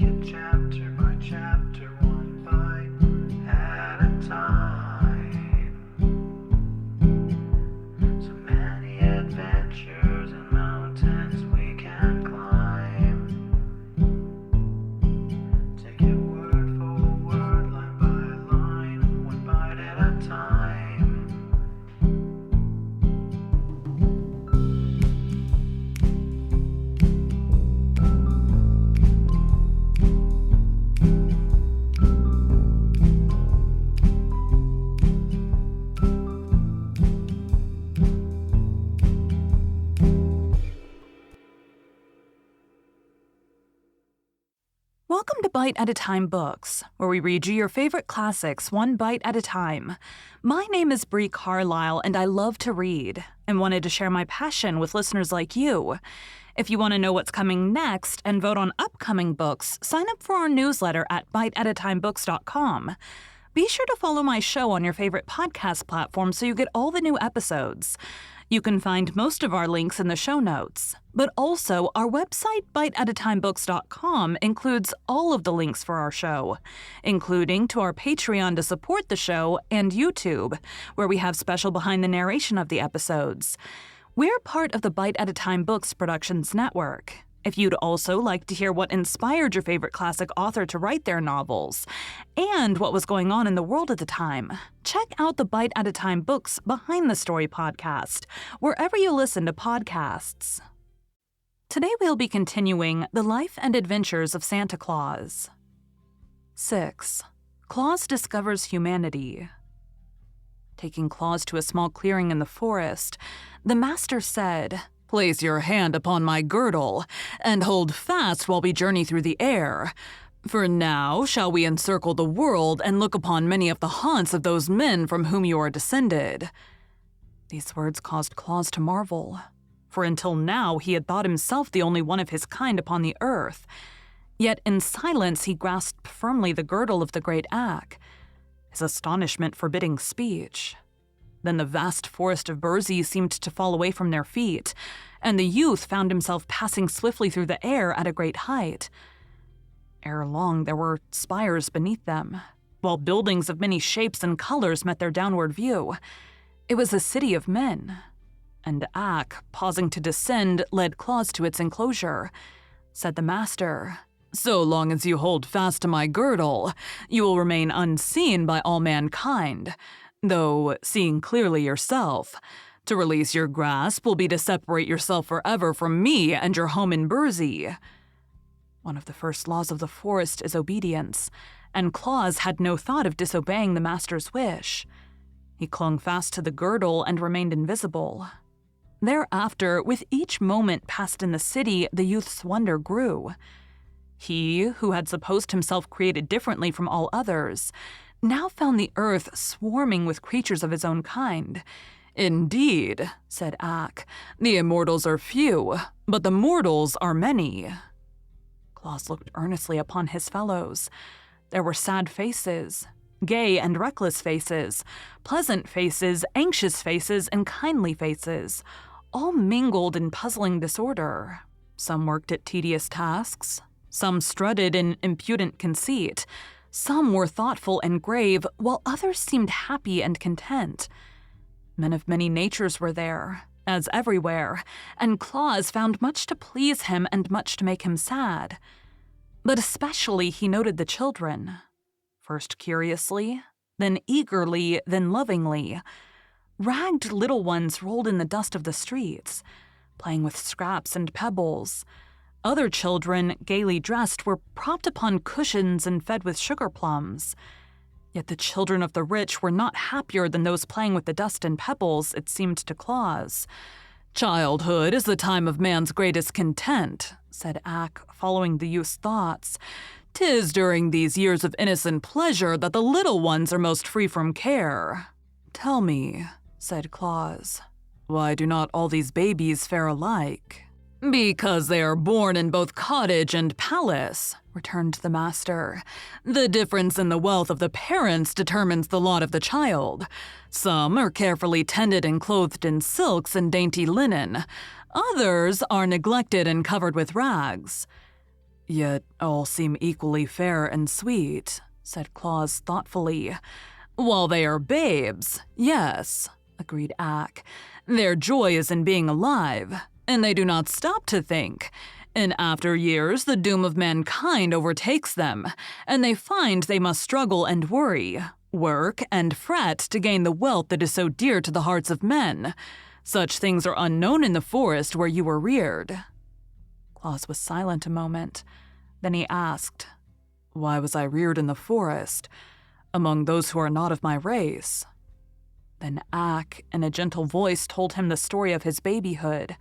it chapter by chapter, one bite at a time. So many adventures and mountains we can climb. Take it word for word, line by line, one bite at a time. Welcome to Bite at a Time Books, where we read you your favorite classics one bite at a time. My name is Bree Carlisle, and I love to read, and wanted to share my passion with listeners like you. If you want to know what's coming next and vote on upcoming books, sign up for our newsletter at biteatatimebooks.com. Be sure to follow my show on your favorite podcast platform so you get all the new episodes. You can find most of our links in the show notes, but also our website, biteatatimebooks.com, includes all of the links for our show, including to our Patreon to support the show and YouTube, where we have special behind the narration of the episodes. We're part of the Bite at a Time Books Productions Network. If you'd also like to hear what inspired your favorite classic author to write their novels, and what was going on in the world at the time, check out the Bite at a Time Books Behind the Story podcast, wherever you listen to podcasts. Today we'll be continuing The Life and Adventures of Santa Claus. 6. Claus discovers humanity. Taking Claus to a small clearing in the forest, the master said, "Place your hand upon my girdle, and hold fast while we journey through the air. For now shall we encircle the world and look upon many of the haunts of those men from whom you are descended." These words caused Claus to marvel, for until now he had thought himself the only one of his kind upon the earth. Yet in silence he grasped firmly the girdle of the great Ak, his astonishment forbidding speech. Then the vast forest of Burzee seemed to fall away from their feet, and the youth found himself passing swiftly through the air at a great height. Ere long there were spires beneath them, while buildings of many shapes and colors met their downward view. It was a city of men, and Ak, pausing to descend, led Claus to its enclosure. Said the master, "So long as you hold fast to my girdle, you will remain unseen by all mankind, though seeing clearly yourself. To release your grasp will be to separate yourself forever from me and your home in Burzee." One of the first laws of the forest is obedience, and Claus had no thought of disobeying the master's wish. He clung fast to the girdle and remained invisible. Thereafter, with each moment passed in the city, the youth's wonder grew. He, who had supposed himself created differently from all others, now found the earth swarming with creatures of his own kind. "Indeed," said Ak, "the immortals are few, but the mortals are many." Claus looked earnestly upon his fellows. There were sad faces, gay and reckless faces, pleasant faces, anxious faces, and kindly faces, all mingled in puzzling disorder. Some worked at tedious tasks, some strutted in impudent conceit, some were thoughtful and grave, while others seemed happy and content. Men of many natures were there, as everywhere, and Claus found much to please him and much to make him sad. But especially he noted the children, first curiously, then eagerly, then lovingly. Ragged little ones rolled in the dust of the streets, playing with scraps and pebbles. Other children, gaily dressed, were propped upon cushions and fed with sugar plums. Yet the children of the rich were not happier than those playing with the dust and pebbles, it seemed to Claus. "Childhood is the time of man's greatest content," said Ak, following the youth's thoughts. "'Tis during these years of innocent pleasure that the little ones are most free from care." "Tell me," said Claus, "why do not all these babies fare alike?" "Because they are born in both cottage and palace," returned the master. "The difference in the wealth of the parents determines the lot of the child. Some are carefully tended and clothed in silks and dainty linen. Others are neglected and covered with rags. Yet all seem equally fair and sweet, said Claus thoughtfully. While they are babes, yes, agreed Ak. Their joy is in being alive, and they do not stop to think. In after years, the doom of mankind overtakes them, and they find they must struggle and worry, work and fret to gain the wealth that is so dear to the hearts of men. Such things are unknown in the forest where you were reared. Claus was silent a moment. Then he asked, Why was I reared in the forest, among those who are not of my race? Then Ak, in a gentle voice, told him the story of his babyhood,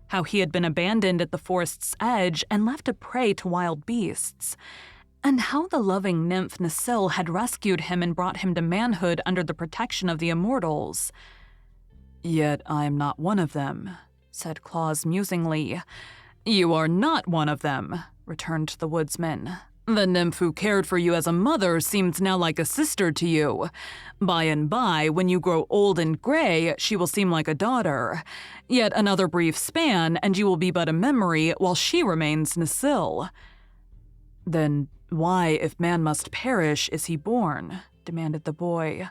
how he had been abandoned at the forest's edge and left a prey to wild beasts, and how the loving nymph Nasil had rescued him and brought him to manhood under the protection of the immortals. Yet I am not one of them, said Claus musingly. You are not one of them, returned the woodsman. The nymph who cared for you as a mother seems now like a sister to you. By and by, when you grow old and gray, she will seem like a daughter. Yet another brief span, and you will be but a memory, while she remains Nasil. Then why, if man must perish, is he born? Demanded the boy.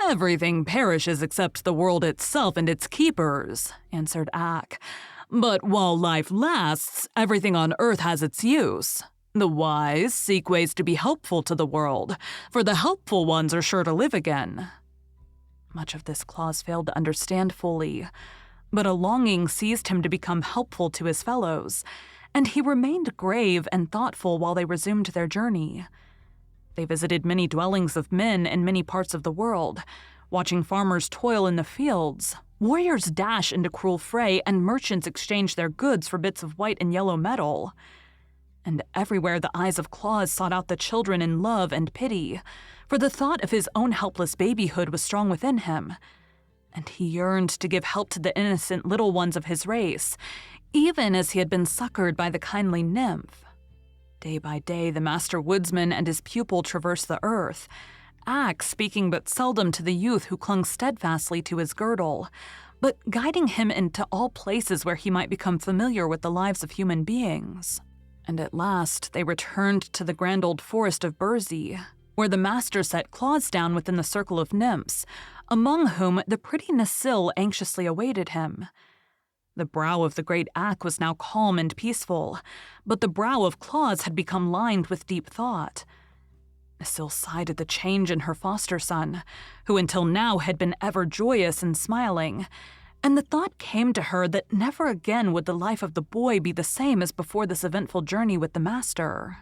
Everything perishes except the world itself and its keepers, answered Ak. But while life lasts, everything on earth has its use. The wise seek ways to be helpful to the world, for the helpful ones are sure to live again. Much of this Claus failed to understand fully, but a longing seized him to become helpful to his fellows, and he remained grave and thoughtful while they resumed their journey. They visited many dwellings of men in many parts of the world, watching farmers toil in the fields, warriors dash into cruel fray, and merchants exchange their goods for bits of white and yellow metal. And everywhere the eyes of Claus sought out the children in love and pity, for the thought of his own helpless babyhood was strong within him, and he yearned to give help to the innocent little ones of his race, even as he had been succored by the kindly nymph. Day by day, the master woodsman and his pupil traversed the earth, Ak speaking but seldom to the youth who clung steadfastly to his girdle, but guiding him into all places where he might become familiar with the lives of human beings. And at last they returned to the grand old forest of Burzy, where the master set Claus down within the circle of nymphs, among whom the pretty Nasil anxiously awaited him. The brow of the great Ak was now calm and peaceful, but the brow of Claus had become lined with deep thought. Nasil sighed at the change in her foster son, who until now had been ever joyous and smiling, and the thought came to her that never again would the life of the boy be the same as before this eventful journey with the master.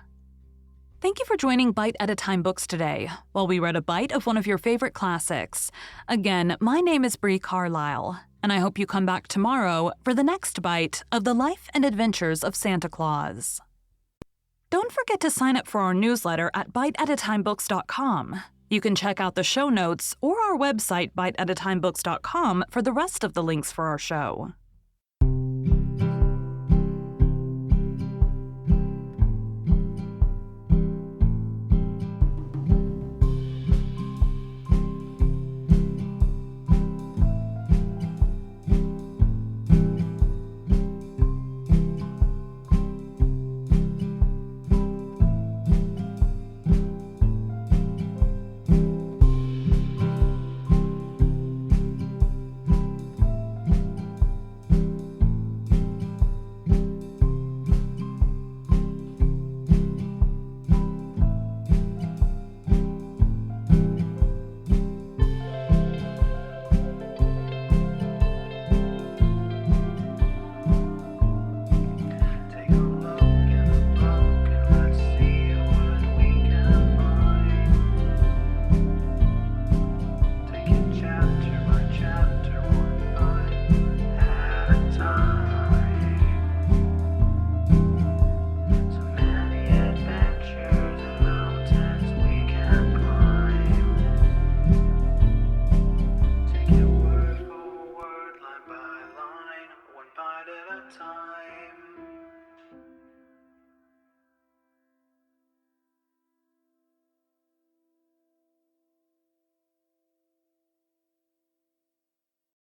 Thank you for joining Bite at a Time Books today, while we read a bite of one of your favorite classics. Again, my name is Bree Carlisle, and I hope you come back tomorrow for the next bite of the life and adventures of Santa Claus. Don't forget to sign up for our newsletter at biteatatimebooks.com. You can check out the show notes or our website, biteatatimebooks.com, for the rest of the links for our show.